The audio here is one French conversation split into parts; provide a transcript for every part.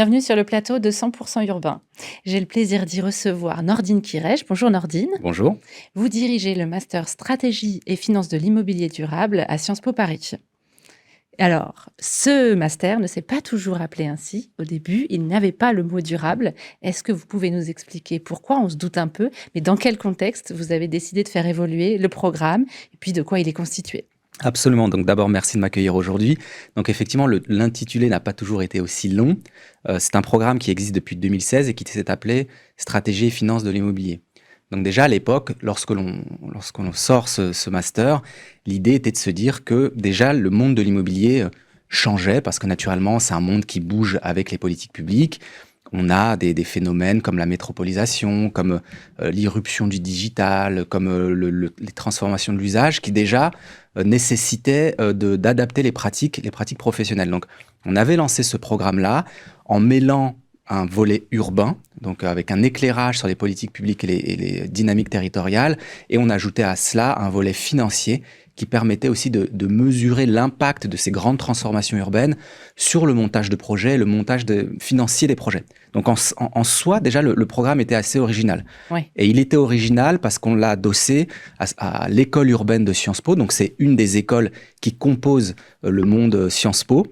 Bienvenue sur le plateau de 100% urbain. J'ai le plaisir d'y recevoir Nordine Kirech. Bonjour Nordine. Bonjour. Vous dirigez le master stratégie et finance de l'immobilier durable à Sciences Po Paris. Alors, ce master ne s'est pas toujours appelé ainsi. Au début, il n'avait pas le mot durable. Est-ce que vous pouvez nous expliquer pourquoi? On se doute un peu, mais dans quel contexte vous avez décidé de faire évoluer le programme et puis de quoi il est constitué? Absolument. Donc d'abord, merci de m'accueillir aujourd'hui. Donc effectivement, l'intitulé n'a pas toujours été aussi long. C'est un programme qui existe depuis 2016 et qui s'est appelé Stratégie et finance de l'immobilier. Donc déjà à l'époque, lorsque l'on sort ce master, l'idée était de se dire que déjà le monde de l'immobilier changeait parce que naturellement, c'est un monde qui bouge avec les politiques publiques. On a des phénomènes comme la métropolisation, comme l'irruption du digital, comme les transformations de l'usage qui déjà nécessitaient d'adapter les pratiques professionnelles. Donc, on avait lancé ce programme-là en mêlant un volet urbain, donc avec un éclairage sur les politiques publiques et les dynamiques territoriales, et on ajoutait à cela un volet financier qui permettait aussi de mesurer l'impact de ces grandes transformations urbaines sur le montage de projets, le montage financier des projets. Donc en soi, déjà, le programme était assez original. Ouais. Et il était original parce qu'on l'a adossé à l'école urbaine de Sciences Po. Donc c'est une des écoles qui composent le monde Sciences Po.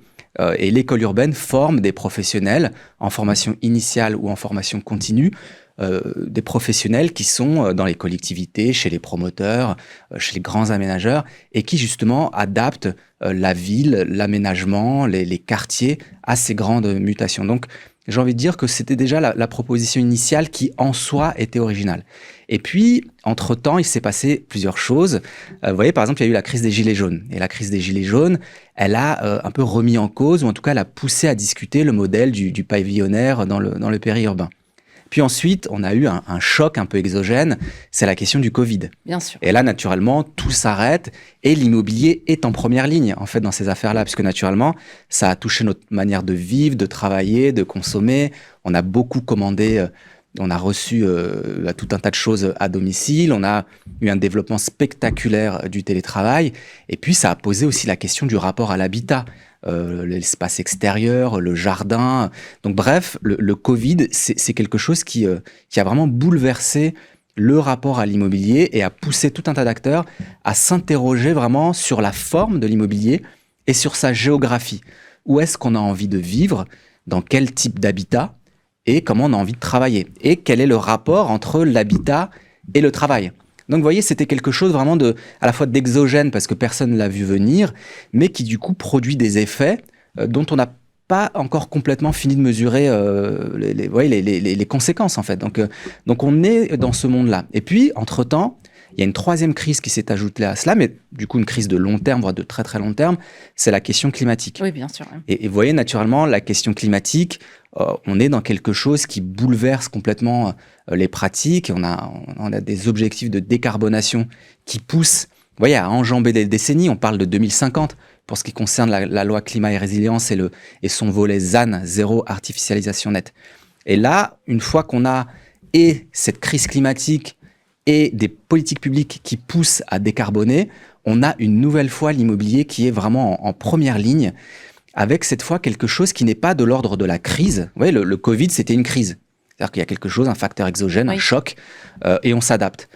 Et l'école urbaine forme des professionnels en formation initiale ou en formation continue, des professionnels qui sont dans les collectivités, chez les promoteurs, chez les grands aménageurs, et qui justement adaptent la ville, l'aménagement, les quartiers à ces grandes mutations. Donc j'ai envie de dire que c'était déjà la proposition initiale qui en soi était originale. Et puis, entre-temps, il s'est passé plusieurs choses. Vous voyez, par exemple, il y a eu la crise des Gilets jaunes. Et la crise des Gilets jaunes, elle a un peu remis en cause, ou en tout cas, elle a poussé à discuter le modèle du pavillonnaire dans le périurbain. Puis ensuite, on a eu un choc un peu exogène, c'est la question du Covid. Bien sûr. Et là, naturellement, tout s'arrête et l'immobilier est en première ligne, en fait, dans ces affaires-là, puisque naturellement, ça a touché notre manière de vivre, de travailler, de consommer. On a beaucoup commandé, on a reçu tout un tas de choses à domicile, on a eu un développement spectaculaire du télétravail, et puis ça a posé aussi la question du rapport à l'habitat. L'espace extérieur, le jardin. Donc bref, le Covid, c'est quelque chose qui a vraiment bouleversé le rapport à l'immobilier et a poussé tout un tas d'acteurs à s'interroger vraiment sur la forme de l'immobilier et sur sa géographie. Où est-ce qu'on a envie de vivre? Dans quel type d'habitat? Et comment on a envie de travailler? Et quel est le rapport entre l'habitat et le travail? Donc, vous voyez, c'était quelque chose vraiment à la fois d'exogène parce que personne ne l'a vu venir, mais qui du coup produit des effets dont on n'a pas encore complètement fini de mesurer les conséquences en fait. Donc, on est dans ce monde-là. Et puis, entre-temps, il y a une troisième crise qui s'est ajoutée à cela, mais du coup une crise de long terme, voire de très très long terme, c'est la question climatique. Oui, bien sûr. Et vous voyez, naturellement, la question climatique, on est dans quelque chose qui bouleverse complètement les pratiques. On a des objectifs de décarbonation qui poussent, vous voyez, à enjamber des décennies. On parle de 2050 pour ce qui concerne la loi climat et résilience et son volet ZAN, zéro artificialisation nette. Et là, une fois qu'on a cette crise climatique et des politiques publiques qui poussent à décarboner, on a une nouvelle fois l'immobilier qui est vraiment en première ligne, avec cette fois quelque chose qui n'est pas de l'ordre de la crise. Vous voyez, le Covid, c'était une crise. C'est-à-dire qu'il y a quelque chose, un facteur exogène, Oui. un choc, et on s'adapte.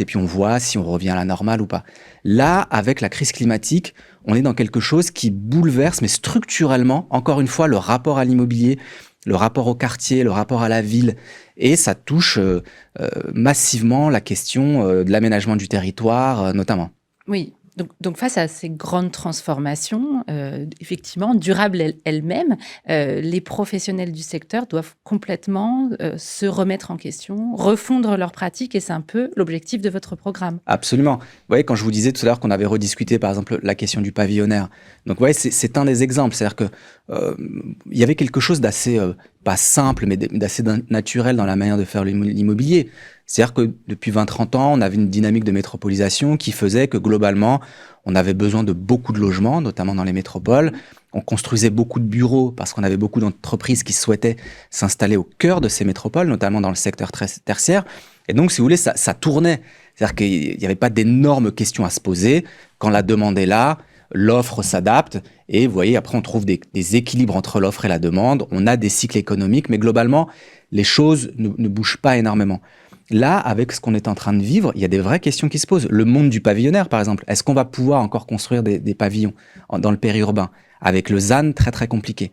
Et puis on voit si on revient à la normale ou pas. Là, avec la crise climatique, on est dans quelque chose qui bouleverse, mais structurellement, encore une fois, le rapport à l'immobilier, le rapport au quartier, le rapport à la ville, et ça touche massivement la question de l'aménagement du territoire, notamment. Oui. Donc face à ces grandes transformations, effectivement, durables elles-mêmes, les professionnels du secteur doivent complètement se remettre en question, refondre leurs pratiques, et c'est un peu l'objectif de votre programme. Absolument. Vous voyez, quand je vous disais tout à l'heure qu'on avait rediscuté, par exemple, la question du pavillonnaire. Donc, vous voyez, c'est un des exemples. C'est-à-dire que il y avait quelque chose d'assez, pas simple, mais d'assez naturel dans la manière de faire l'immobilier. C'est-à-dire que depuis 20-30 ans, on avait une dynamique de métropolisation qui faisait que globalement, on avait besoin de beaucoup de logements, notamment dans les métropoles. On construisait beaucoup de bureaux parce qu'on avait beaucoup d'entreprises qui souhaitaient s'installer au cœur de ces métropoles, notamment dans le secteur tertiaire. Et donc, si vous voulez, ça tournait. C'est-à-dire qu'il n'y avait pas d'énormes questions à se poser. Quand la demande est là, l'offre s'adapte et vous voyez, après on trouve des équilibres entre l'offre et la demande, on a des cycles économiques, mais globalement, les choses ne bougent pas énormément. Là, avec ce qu'on est en train de vivre, il y a des vraies questions qui se posent. Le monde du pavillonnaire, par exemple, est-ce qu'on va pouvoir encore construire des pavillons dans le périurbain avec le ZAN très très compliqué?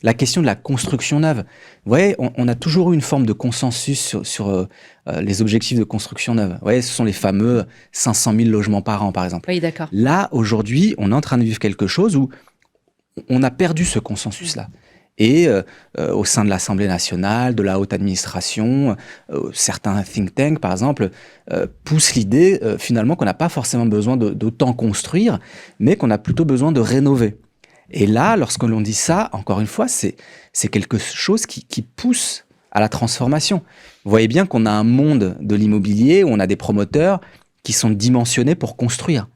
La question de la construction neuve. Vous voyez, on a toujours eu une forme de consensus sur les objectifs de construction neuve. Vous voyez, ce sont les fameux 500 000 logements par an, par exemple. Oui, d'accord. Là, aujourd'hui, on est en train de vivre quelque chose où on a perdu ce consensus-là. Et au sein de l'Assemblée nationale, de la haute administration, certains think tanks, par exemple, poussent l'idée finalement qu'on n'a pas forcément besoin d'autant construire, mais qu'on a plutôt besoin de rénover. Et là, lorsque l'on dit ça, encore une fois, c'est quelque chose qui pousse à la transformation. Vous voyez bien qu'on a un monde de l'immobilier où on a des promoteurs qui sont dimensionnés pour construire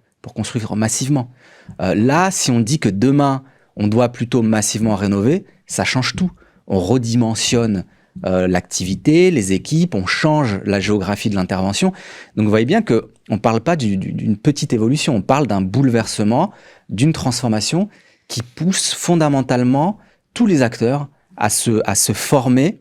massivement. Là, si on dit que demain, on doit plutôt massivement rénover, ça change tout. On redimensionne l'activité, les équipes, on change la géographie de l'intervention. Donc vous voyez bien qu'on ne parle pas d'une petite évolution, on parle d'un bouleversement, d'une transformation qui pousse fondamentalement tous les acteurs à se former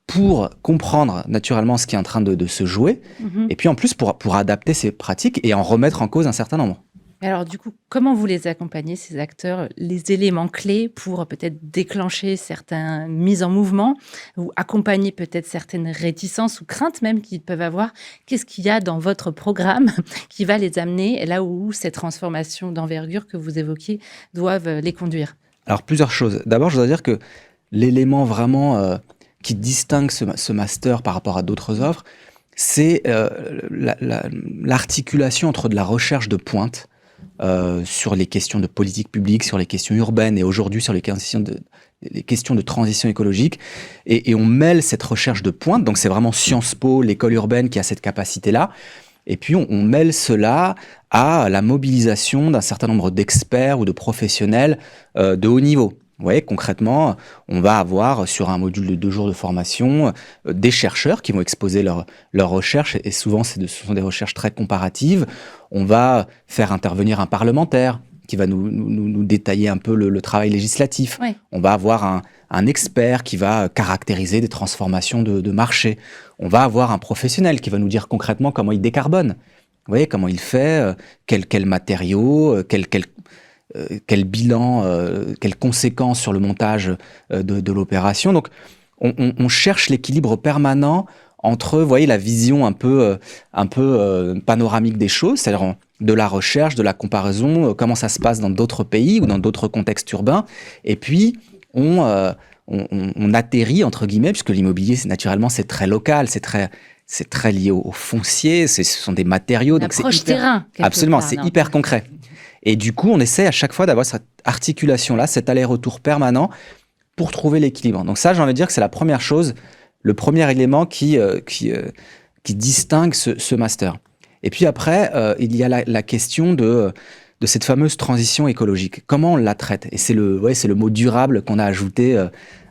pour comprendre naturellement ce qui est en train de se jouer, et puis en plus pour adapter ces pratiques et en remettre en cause un certain nombre. Alors du coup, comment vous les accompagnez, ces acteurs, les éléments clés pour peut-être déclencher certaines mises en mouvement ou accompagner peut-être certaines réticences ou craintes même qu'ils peuvent avoir? Qu'est-ce qu'il y a dans votre programme qui va les amener là où ces transformations d'envergure que vous évoquiez doivent les conduire? Alors plusieurs choses. D'abord, je dois dire que l'élément vraiment qui distingue ce master par rapport à d'autres offres, c'est l'articulation entre de la recherche de pointe sur les questions de politique publique, sur les questions urbaines et aujourd'hui sur les questions de transition écologique. Et on mêle cette recherche de pointe, donc c'est vraiment Sciences Po, l'école urbaine qui a cette capacité-là. Et puis on mêle cela à la mobilisation d'un certain nombre d'experts ou de professionnels de haut niveau. Vous voyez, concrètement, on va avoir sur un module de 2 jours de formation des chercheurs qui vont exposer leurs recherches, et souvent ce sont des recherches très comparatives. On va faire intervenir un parlementaire qui va nous détailler un peu le travail législatif. Oui. On va avoir un expert qui va caractériser des transformations de marché. On va avoir un professionnel qui va nous dire concrètement comment il décarbone. Vous voyez, comment il fait, quels matériaux, quel bilan, quelles conséquences sur le montage de l'opération. Donc, on cherche l'équilibre permanent entre, vous voyez, la vision un peu panoramique des choses, c'est-à-dire de la recherche, de la comparaison, comment ça se passe dans d'autres pays ou dans d'autres contextes urbains. Et puis, on atterrit, entre guillemets, puisque l'immobilier, naturellement, c'est très local, c'est très lié au foncier, ce sont des matériaux. Donc c'est terrain. Absolument, c'est hyper concret. Et du coup, on essaie à chaque fois d'avoir cette articulation-là, cet aller-retour permanent pour trouver l'équilibre. Donc ça, j'ai envie de dire que c'est la première chose, le premier élément qui distingue ce master. Et puis après, il y a la question de cette fameuse transition écologique. Comment on la traite? Et c'est le mot durable qu'on a ajouté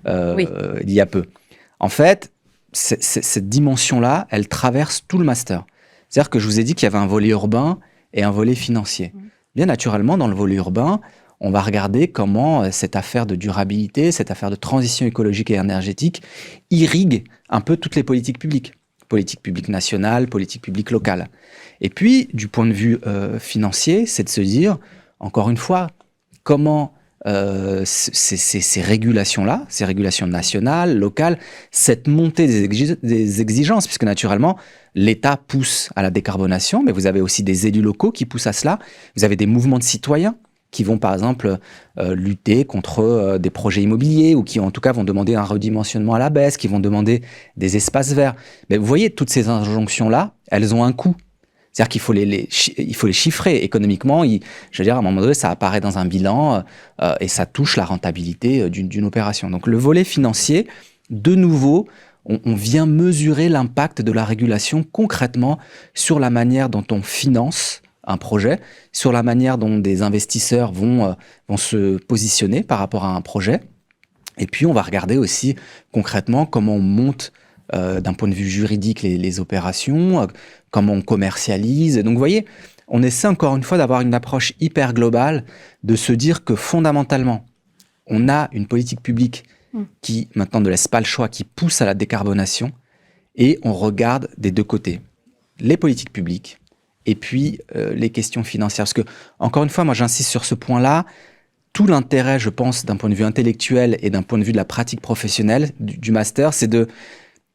il y a peu. En fait, cette dimension-là, elle traverse tout le master. C'est-à-dire que je vous ai dit qu'il y avait un volet urbain et un volet financier. Bien naturellement, dans le volet urbain, on va regarder comment cette affaire de durabilité, cette affaire de transition écologique et énergétique irrigue un peu toutes les politiques publiques. Politique publique nationale, politique publique locale. Et puis, du point de vue financier, c'est de se dire, encore une fois, comment ces régulations-là, ces régulations nationales, locales, cette montée des exigences, puisque naturellement, l'État pousse à la décarbonation, mais vous avez aussi des élus locaux qui poussent à cela. Vous avez des mouvements de citoyens qui vont, par exemple, lutter contre des projets immobiliers ou qui, en tout cas, vont demander un redimensionnement à la baisse, qui vont demander des espaces verts. Mais vous voyez, toutes ces injonctions-là, elles ont un coût. C'est-à-dire qu'il faut il faut les chiffrer économiquement. Je veux dire, à un moment donné, ça apparaît dans un bilan et ça touche la rentabilité d'une opération. Donc, le volet financier, de nouveau, on vient mesurer l'impact de la régulation concrètement sur la manière dont on finance un projet, sur la manière dont des investisseurs vont se positionner par rapport à un projet. Et puis, on va regarder aussi concrètement comment on monte d'un point de vue juridique les opérations, comment on commercialise. Donc, vous voyez, on essaie encore une fois d'avoir une approche hyper globale, de se dire que fondamentalement, on a une politique publique qui maintenant ne laisse pas le choix, qui pousse à la décarbonation, et on regarde des deux côtés. Les politiques publiques et puis les questions financières. Parce que, encore une fois, moi j'insiste sur ce point-là, tout l'intérêt, je pense, d'un point de vue intellectuel et d'un point de vue de la pratique professionnelle du master, c'est de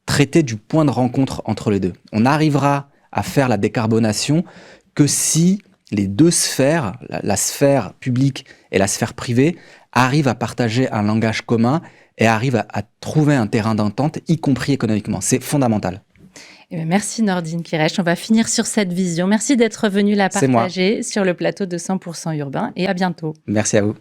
traiter du point de rencontre entre les deux. On n'arrivera à faire la décarbonation que si les deux sphères, la sphère publique et la sphère privée, arrivent à partager un langage commun et arrivent à trouver un terrain d'entente, y compris économiquement. C'est fondamental. Merci Nordine Quirech. On va finir sur cette vision. Merci d'être venu la partager sur le plateau de 100% Urbain et à bientôt. Merci à vous.